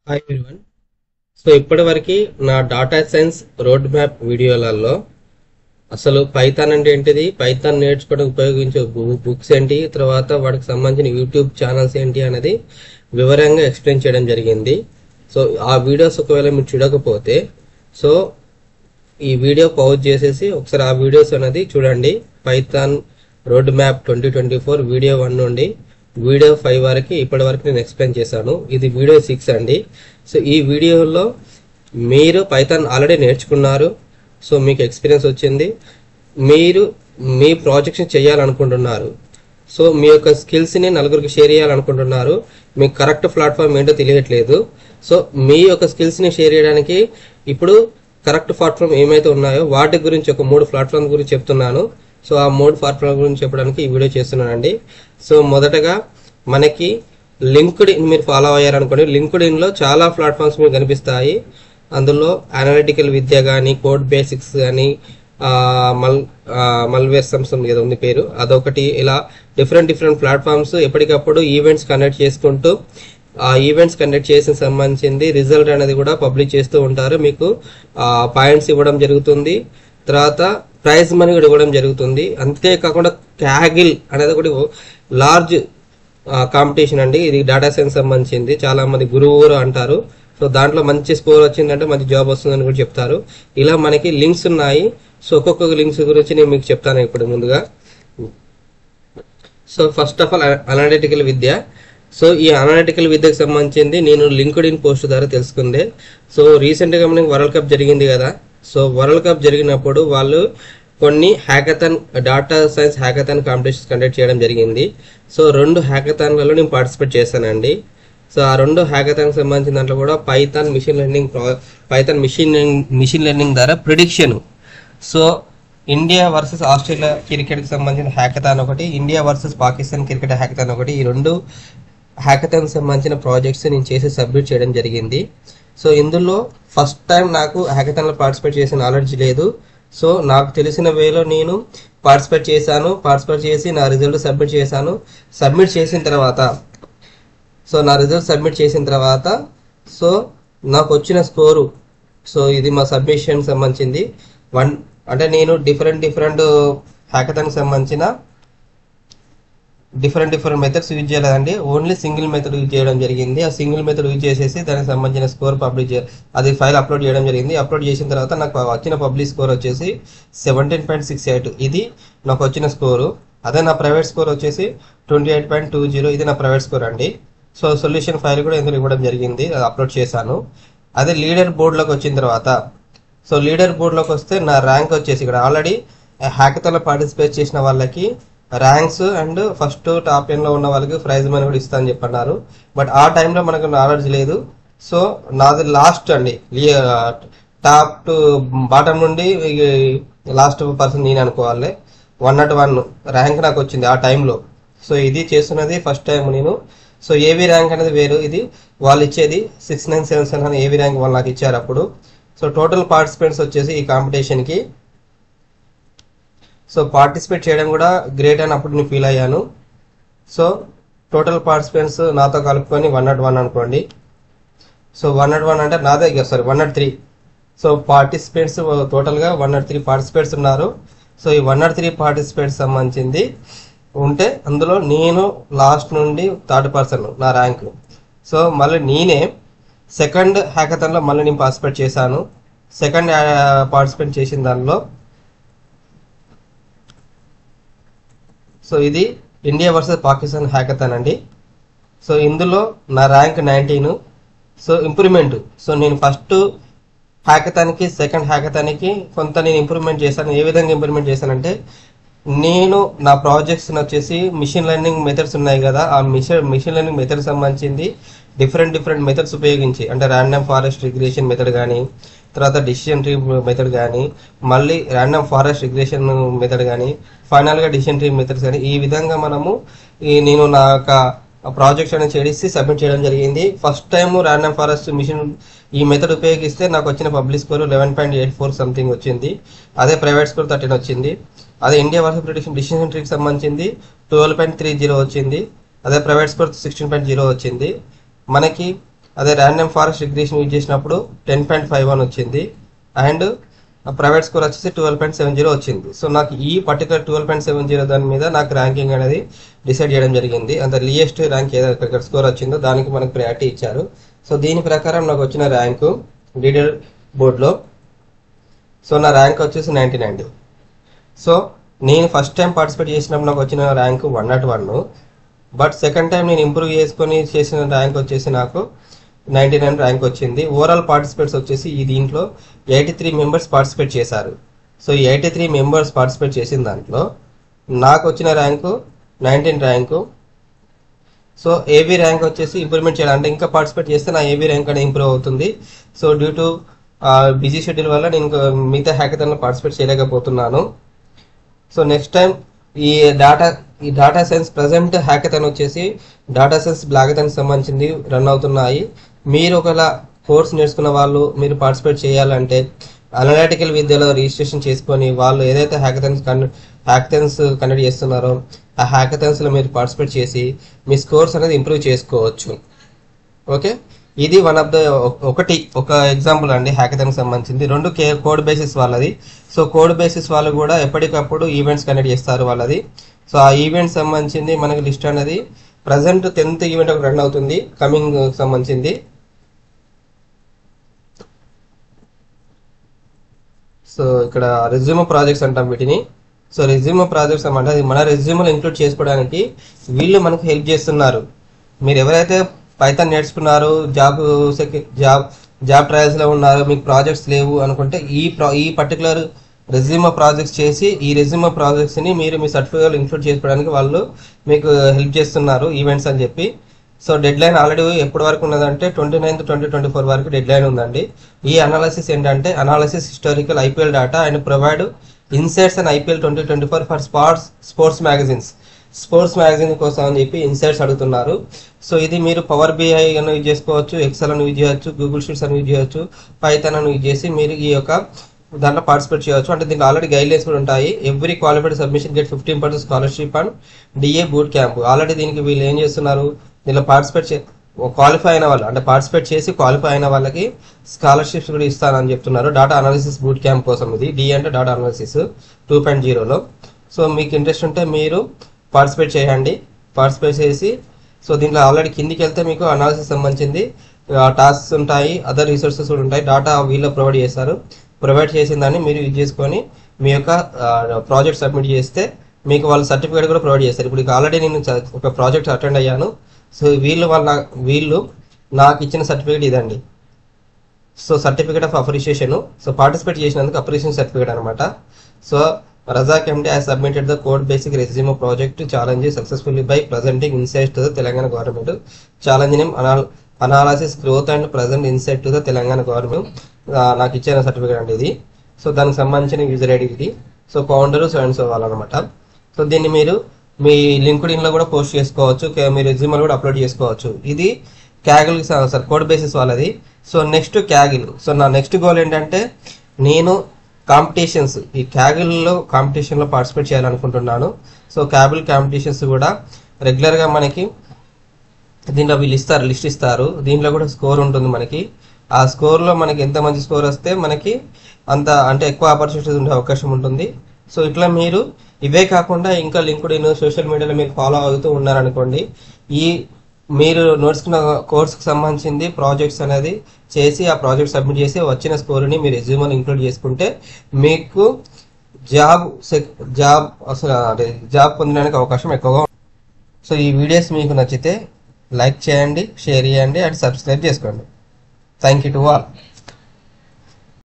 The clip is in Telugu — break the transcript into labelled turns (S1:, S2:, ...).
S1: Hi everyone. సో ఇప్పటివరకు నా డాటా సైన్స్ రోడ్ మ్యాప్ వీడియోలలో అసలు పైథాన్ అంటే ఏంటిది, పైథాన్ నేర్చుకోవడం ఉపయోగించే బుక్స్ ఏంటి, తర్వాత వాటికి సంబంధించిన యూట్యూబ్ ఛానల్స్ ఏంటి అనేది వివరంగా ఎక్స్ప్లెయిన్ చేయడం జరిగింది. సో ఆ వీడియోస్ ఒకవేళ మీరు చూడకపోతే సో ఈ వీడియో పౌజ్ చేసేసి ఒకసారి ఆ వీడియోస్ అనేది చూడండి. పైథాన్ రోడ్ మ్యాప్ 2024 వీడియో 1 నుండి వీడియో 5 వరకు ఇప్పటి వరకు నేను ఎక్స్ప్లెయిన్ చేశాను. ఇది వీడియో 6 అండి. సో ఈ వీడియోలో మీరు పైథాన్ ఆల్రెడీ నేర్చుకున్నారు, సో మీకు ఎక్స్పీరియన్స్ వచ్చింది, మీరు మీ ప్రాజెక్ట్స్ చేయాలనుకుంటున్నారు, సో మీ యొక్క స్కిల్స్ని నలుగురికి షేర్ చేయాలనుకుంటున్నారు, మీకు కరెక్ట్ ప్లాట్ఫామ్ ఏంటో తెలియట్లేదు. సో మీ యొక్క స్కిల్స్ని షేర్ చేయడానికి ఇప్పుడు కరెక్ట్ ప్లాట్ఫామ్ ఏమైతే ఉన్నాయో వాటి గురించి ఒక 3 ప్లాట్ఫామ్ గురించి చెప్తున్నాను. సో ఆ 3 ప్లాట్ఫామ్ గురించి చెప్పడానికి ఈ వీడియో చేస్తున్నానండి. సో మొదటగా మనకి లింక్డ్ ఇన్ మీరు ఫాలో అయ్యారనుకోండి, లింక్డ్ ఇన్లో చాలా ప్లాట్ఫామ్స్ మీకు కనిపిస్తాయి. అందులో అనలిటికల్ విద్య కానీ, కోడ్ బేసిక్స్ కానీ, మల్వేర్ సంస్థ ఏదో ఉంది పేరు, అదొకటి. ఇలా డిఫరెంట్ ప్లాట్ఫామ్స్ ఎప్పటికప్పుడు ఈవెంట్స్ కండక్ట్ చేసుకుంటూ ఆ ఈవెంట్స్ కండక్ట్ చేసిన సంబంధించింది రిజల్ట్ అనేది కూడా పబ్లిష్ చేస్తూ ఉంటారు. మీకు పాయింట్స్ ఇవ్వడం జరుగుతుంది, తర్వాత ప్రైజ్ మనీ కూడా ఇవ్వడం జరుగుతుంది. అంతేకాకుండా క్యాగిల్ అనేది ఒకటి లార్జ్ కాంపిటీషన్ అండి. ఇది డేటా సైన్స్ సంబంధించింది. చాలా మంది గురువు అంటారు. సో దాంట్లో మంచి స్కోర్ వచ్చిందంటే మంచి జాబ్ వస్తుందని కూడా చెప్తారు. ఇలా మనకి లింక్స్ ఉన్నాయి. సో ఒక్కొక్క లింక్స్ గురించి నేను మీకు చెప్తాను ఇప్పుడు ముందుగా. So first of all analytical Vidya. So ఈ అనలిటికల్ విద్యకు సంబంధించింది నేను లింక్డ్ ఇన్ పోస్ట్ ద్వారా తెలుసుకుందే. సో రీసెంట్గా మనకి వరల్డ్ కప్ జరిగింది కదా. సో వరల్డ్ కప్ జరిగినప్పుడు వాళ్ళు కొన్ని hackathon, data science hackathon competitions conduct చేయడం జరిగింది. సో 2 హ్యాకథాన్లలో నేను పార్టిసిపేట్ చేశానండి. సో ఆ 2 హ్యాకథాన్కి సంబంధించిన దాంట్లో కూడా పైథాన్ మిషన్ లెర్నింగ్ ద్వారా prediction. So India versus Australia క్రికెట్కి సంబంధించిన హ్యాకథాన్ ఒకటి, India versus Pakistan cricket hackathon ఒకటి. ఈ 2 హ్యాకథాన్కి సంబంధించిన ప్రాజెక్ట్స్ నేను చేసి సబ్మిట్ చేయడం జరిగింది. సో ఇందులో ఫస్ట్ టైం నాకు హ్యాకథాన్లో పార్టిసిపేట్ చేసిన నాలెడ్జ్ లేదు. సో నాకు తెలిసిన వేలో నేను పార్టిసిపేట్ చేసి నా రిజల్ట్ సబ్మిట్ చేశాను. సబ్మిట్ చేసిన తర్వాత సో నాకు వచ్చిన స్కోరు, సో ఇది మా సబ్మిషన్ సంబంధించింది. అంటే నేను డిఫరెంట్ హ్యాకథాన్కి సంబంధించిన డిఫరెంట్ మెథడ్స్ యూజ్ చేయలేదండి. ఓన్లీ సింగిల్ మెథడ్ యూజ్ చేయడం జరిగింది. ఆ సింగిల్ మెథడ్ యూజ్ చేసేసి దానికి సంబంధించిన స్కోర్ అది ఫైల్ అప్లోడ్ చేయడం జరిగింది. అప్లోడ్ చేసిన తర్వాత నాకు వచ్చిన పబ్లిక్ స్కోర్ వచ్చేసి 17.68. ఇది నాకు వచ్చిన స్కోరు. అదే నా ప్రైవేట్ స్కోర్ వచ్చేసి 28.20. ఇది నా ప్రైవేట్ స్కోర్ అండి. సో సొల్యూషన్ ఫైల్ కూడా ఇందులో ఇవ్వడం జరిగింది, అది అప్లోడ్ చేశాను. అదే లీడర్ బోర్డులోకి వచ్చిన తర్వాత, సో లీడర్ బోర్డులోకి వస్తే నా ర్యాంక్ వచ్చేసి ఇక్కడ ఆల్రెడీ హ్యాకథాన్లో పార్టిసిపేట్ చేసిన వాళ్ళకి ర్యాంక్స్ అండ్ ఫస్ట్ టాప్ 10లో ఉన్న వాళ్ళకి ప్రైజ్ మనీ కూడా ఇస్తా అని చెప్పన్నారు. బట్ ఆ టైంలో మనకు నాలెడ్జ్ లేదు. సో నాది లాస్ట్ అండి, టాప్ టు బాటమ్ నుండి లాస్ట్ పర్సన్ నేను అనుకోవాలి. 101 ర్యాంక్ నాకు వచ్చింది ఆ టైంలో. సో ఇది చేస్తున్నది ఫస్ట్ టైం నేను. సో ఏవి ర్యాంక్ అనేది వేరు, ఇది వాళ్ళు ఇచ్చేది 6977 అని ఏవి ర్యాంక్ వాళ్ళు నాకు ఇచ్చారు అప్పుడు. సో టోటల్ పార్టిసిపెంట్స్ వచ్చేసి ఈ కాంపిటీషన్కి, సో పార్టిసిపేట్ చేయడం కూడా గ్రేట్ అని అప్పుడు నేను ఫీల్ అయ్యాను. సో టోటల్ పార్టిసిపెంట్స్ నాతో కలుపుకొని 101 అనుకోండి. సో 101 అంటే నాదే 103. సో పార్టిసిపెంట్స్ టోటల్గా 103 పార్టిసిపేట్స్ ఉన్నారు. సో ఈ 103 పార్టిసిపేట్స్ సంబంధించింది ఉంటే అందులో నేను లాస్ట్ నుండి థర్డ్ పర్సన్ నా ర్యాంక్. సో మళ్ళీ నేనే సెకండ్ హ్యాకథాన్లో మళ్ళీ నేను పార్టిసిపేట్ చేశాను. సెకండ్ పార్టిసిపేట్ చేసిన దానిలో సో ఇది ఇండియా వర్సెస్ పాకిస్తాన్ హ్యాకథాన్ అండి. సో ఇందులో నా ర్యాంక్ 19. సో ఇంప్రూవ్మెంట్, సో నేను ఫస్ట్ హ్యాకథాన్కి సెకండ్ హ్యాకథాన్కి కొంత నేను ఇంప్రూవ్మెంట్ చేశాను. ఏ విధంగా ఇంప్రూవ్మెంట్ చేశానంటే, నేను నా ప్రాజెక్ట్స్ వచ్చేసి మిషన్ లెర్నింగ్ మెథడ్స్ ఉన్నాయి కదా, ఆ మిషన్ లెర్నింగ్ మెథడ్ సంబంధించింది డిఫరెంట్ మెథడ్స్ ఉపయోగించి, అంటే ర్యాండమ్ ఫారెస్ట్ రిగ్రెషన్ మెథడ్ కానీ, తర్వాత డిసిషన్ ట్రీ మెథడ్ కానీ, మళ్ళీ ర్యాండమ్ ఫారెస్ట్ రిగ్రెషన్ మెథడ్ కానీ, ఫైనల్గా డిసిషన్ ట్రీ మెథడ్స్ కానీ, ఈ విధంగా మనము నేను నా యొక్క ప్రాజెక్ట్స్ అనేది చేసి సబ్మిట్ చేయడం జరిగింది. First time random forest machine ఈ మెథడ్ ఉపయోగిస్తే నాకు వచ్చిన పబ్లిక్ స్కోర్ 11.84 సంథింగ్ వచ్చింది. అదే ప్రైవేట్ స్కోర్ 13 వచ్చింది. అదే ఇండియా వర్సెస్ ప్రిడిక్షన్ డిసిషన్ ట్రీకి సంబంధించింది 12.30 వచ్చింది. అదే ప్రైవేట్ స్కోర్ 16.0 వచ్చింది. మనకి అదే ర్యాండమ్ ఫారెస్ట్ రిగ్రెషన్ యూజ్ చేసినప్పుడు 10.51 వచ్చింది అండ్ ప్రైవేట్ స్కోర్ వచ్చేసి 12.70 వచ్చింది. సో నాకు ఈ పర్టికులర్ 12.70 దాని మీద నాకు ర్యాంకింగ్ అనేది డిసైడ్ చేయడం జరిగింది. అంత లియెస్ట్ ర్యాంక్ ఏదైతే స్కోర్ వచ్చిందో దానికి మనకు ప్రయారిటీ ఇచ్చారు. సో దీని ప్రకారం నాకు వచ్చిన ర్యాంకు లీడర్ బోర్డ్లో సో నా ర్యాంక్ వచ్చేసి 99. సో నేను ఫస్ట్ టైం పార్టిసిపేట్ చేసినప్పుడు నాకు వచ్చిన ర్యాంకు 101. బట్ సెకండ్ టైం నేను ఇంప్రూవ్ చేసుకొని చేసిన ర్యాంక్ వచ్చేసి నాకు 99 ర్యాంక్ వచ్చింది. ఓవరాల్ పార్టిసిపేట్స్ వచ్చేసి ఈ దీంట్లో 83 మెంబర్స్ పార్టిసిపేట్ చేశారు. సో ఈ 83 మెంబర్స్ పార్టిసిపేట్ చేసిన దాంట్లో నాకు వచ్చిన rank 19 rank. So AB rank వచ్చేసి ఇంప్రూవ్మెంట్ చేయాలి, అంటే ఇంకా పార్టిసిపేట్ చేస్తే నా ఏబీ ర్యాంక్ అనేది ఇంప్రూవ్ అవుతుంది. So due to busy schedule వల్ల నేను మిగతా హ్యాకథాన్లో పార్టిసిపేట్ చేయలేకపోతున్నాను. సో నెక్స్ట్ టైం ఈ డాటా సైన్స్ ప్రజెంట్ హ్యాకథాన్ వచ్చేసి డాటా సైన్స్ బ్లాగథాన్ సంబంధించింది రన్ అవుతున్నాయి. మీరు ఒకవేళ కోర్స్ నేర్చుకున్న వాళ్ళు మీరు పార్టిసిపేట్ చేయాలంటే అనలిటికల్ విద్యలో రిజిస్ట్రేషన్ చేసుకొని వాళ్ళు ఏదైతే హ్యాకథాన్స్ కండక్ట్ చేస్తున్నారో ఆ హ్యాకథాన్స్లో మీరు పార్టిసిపేట్ చేసి మీ స్కోర్స్ అనేది ఇంప్రూవ్ చేసుకోవచ్చు. ఓకే, ఇది వన్ ఆఫ్ ద ఒక ఎగ్జాంపుల్ అండి హ్యాకథాన్కి సంబంధించింది. 2 కోడ్ బేసిస్ వాళ్ళది. సో కోడ్ బేసిస్ వాళ్ళు కూడా ఎప్పటికప్పుడు ఈవెంట్స్ కండక్ట్ చేస్తారు వాళ్ళది. సో ఆ ఈవెంట్ సంబంధించింది మనకి లిస్ట్ అనేది ప్రజెంట్ 10th ఈవెంట్ ఒక రన్ అవుతుంది కమింగ్ సంబంధించింది. సో ఇక్కడ రెజ్యూమ్ ప్రాజెక్ట్స్ అంటాం వీటిని. సో రెజ్యూమ్ ప్రాజెక్ట్స్ అంటే అది మన రెజ్యూమ్లో ఇంక్లూడ్ చేసుకోవడానికి వీళ్ళు మనకు హెల్ప్ చేస్తున్నారు. మీరు ఎవరైతే పైథాన్ నేర్చుకున్నారు, జాబ్ ట్రయల్స్లో ఉన్నారు, మీకు ప్రాజెక్ట్స్ లేవు అనుకుంటే ఈ పర్టికులర్ రెజ్యూమ్ ప్రాజెక్ట్స్ చేసి ఈ రెజ్యూమ్ ప్రాజెక్ట్స్ని మీరు మీ సర్టిఫికేట్లో ఇంక్లూడ్ చేసుకోవడానికి వాళ్ళు మీకు హెల్ప్ చేస్తున్నారు ఈవెంట్స్ అని చెప్పి. సో డెడ్ లైన్ ఆల్రెడీ ఎప్పటి వరకు ఉన్నదంటే 29th 2024 వరకు డెడ్ లైన్ ఉందండి. ఈ అనాలిసిస్ ఏంటంటే analysis historical IPL data and provide insights and IPL 2024 for sports magazines. Sports magazine కోసం అని చెప్పి ఇన్సైట్స్ అడుగుతున్నారు. సో ఇది మీరు పవర్ బిఐ అని యూజ్ చేసుకోవచ్చు, ఎక్సెల్ అని యూజ్ చేయొచ్చు, గూగుల్ షీట్స్ అని యూజ్ చేయొచ్చు, పైథాన్ అని యూజ్ చేసి మీరు ఈ యొక్క దాంట్లో పార్టిసిపేట్ చేయవచ్చు. అంటే దీనికి ఆల్రెడీ గైడ్ లైన్స్ కూడా ఉంటాయి. Every qualified submission get 15% scholarship and DA boot camp. Already దీనికి వీళ్ళు ఏం చేస్తున్నారు, దీనిలో క్వాలిఫై అయిన వాళ్ళు అంటే పార్టిసిపేట్ చేసి క్వాలిఫై అయిన వాళ్ళకి స్కాలర్షిప్స్ కూడా ఇస్తానని చెప్తున్నారు. డాటా అనాలిసిస్ బూట్ క్యాంప్ కోసం ఇది డి అంటే డాటా అనాలిసిస్ 2.0లో. సో మీకు ఇంట్రెస్ట్ ఉంటే మీరు పార్టిసిపేట్ చేయండి. పార్టిసిపేట్ చేసి సో దీంట్లో ఆల్రెడీ కిందికి వెళ్తే మీకు అనాలిసిస్ సంబంధించింది టాస్క్స్ ఉంటాయి, అదర్ రిసోర్సెస్ కూడా ఉంటాయి. డాటా వీళ్ళు ప్రొవైడ్ చేస్తారు. ప్రొవైడ్ చేసిన దాన్ని మీరు యూజ్ చేసుకొని మీ యొక్క ప్రాజెక్ట్ సబ్మిట్ చేస్తే మీకు వాళ్ళు సర్టిఫికేట్ కూడా ప్రొవైడ్ చేస్తారు. ఇప్పుడు ఆల్రెడీ నేను ఒక ప్రాజెక్ట్ అటెండ్ అయ్యాను. సో వీళ్ళు నాకు ఇచ్చిన సర్టిఫికేట్ ఇదండి. So certificate of appreciation. So participate చేసినందుకు అప్రిషియేషన్ సర్టిఫికేట్ అనమాట. So Razak MD has submitted the code basic resume project challenge successfully by presenting insights to the Telangana government. Challenge name analysis growth and present insight to the Telangana government. నాకు ఇచ్చిన సర్టిఫికేట్ అండి ఇది. సో దానికి సంబంధించిన యూజర్ ఐడి ఇది. So founder so and so వాళ్ళనమాట. సో దీన్ని మీరు మీ లింక్డ్ఇన్లో కూడా పోస్ట్ చేసుకోవచ్చు, మీ రెజ్యూమ్లో కూడా అప్లోడ్ చేసుకోవచ్చు. ఇది క్యాగిల్ సార్ కోడ్ బేసిస్ వాళ్ళది. So next Kaggle. సో నా నెక్స్ట్ గోల్ ఏంటంటే నేను కాంపిటీషన్స్ ఈ క్యాగిల్లో కాంపిటీషన్లో పార్టిసిపేట్ చేయాలనుకుంటున్నాను. సో క్యాగిల్ కాంపిటీషన్స్ కూడా రెగ్యులర్గా మనకి దీంట్లో వీళ్ళు లిస్ట్ ఇస్తారు. దీంట్లో కూడా స్కోర్ ఉంటుంది మనకి. ఆ స్కోర్లో మనకి ఎంత మంచి స్కోర్ వస్తే మనకి అంత అంటే ఎక్కువ ఆపర్చునిటీస్ ఉండే అవకాశం ఉంటుంది. సో ఇట్లా మీరు ఇవే కాకుండా ఇంకా లింక్డ్ఇన్ సోషల్ మీడియాలో మీరు ఫాలో అవుతూ ఉన్నారనుకోండి, ఈ మీరు నేర్చుకున్న కోర్సుకు సంబంధించింది ప్రాజెక్ట్స్ అనేది చేసి ఆ ప్రాజెక్ట్ సబ్మిట్ చేసి వచ్చిన స్కోర్ని మీరు రెజ్యూమ్లో ఇంక్లూడ్ చేసుకుంటే మీకు జాబ్ పొందడానికి అవకాశం ఎక్కువగా. సో ఈ వీడియోస్ మీకు నచ్చితే లైక్ చేయండి, షేర్ చేయండి అండ్ సబ్స్క్రైబ్ చేసుకోండి. Thank you to all.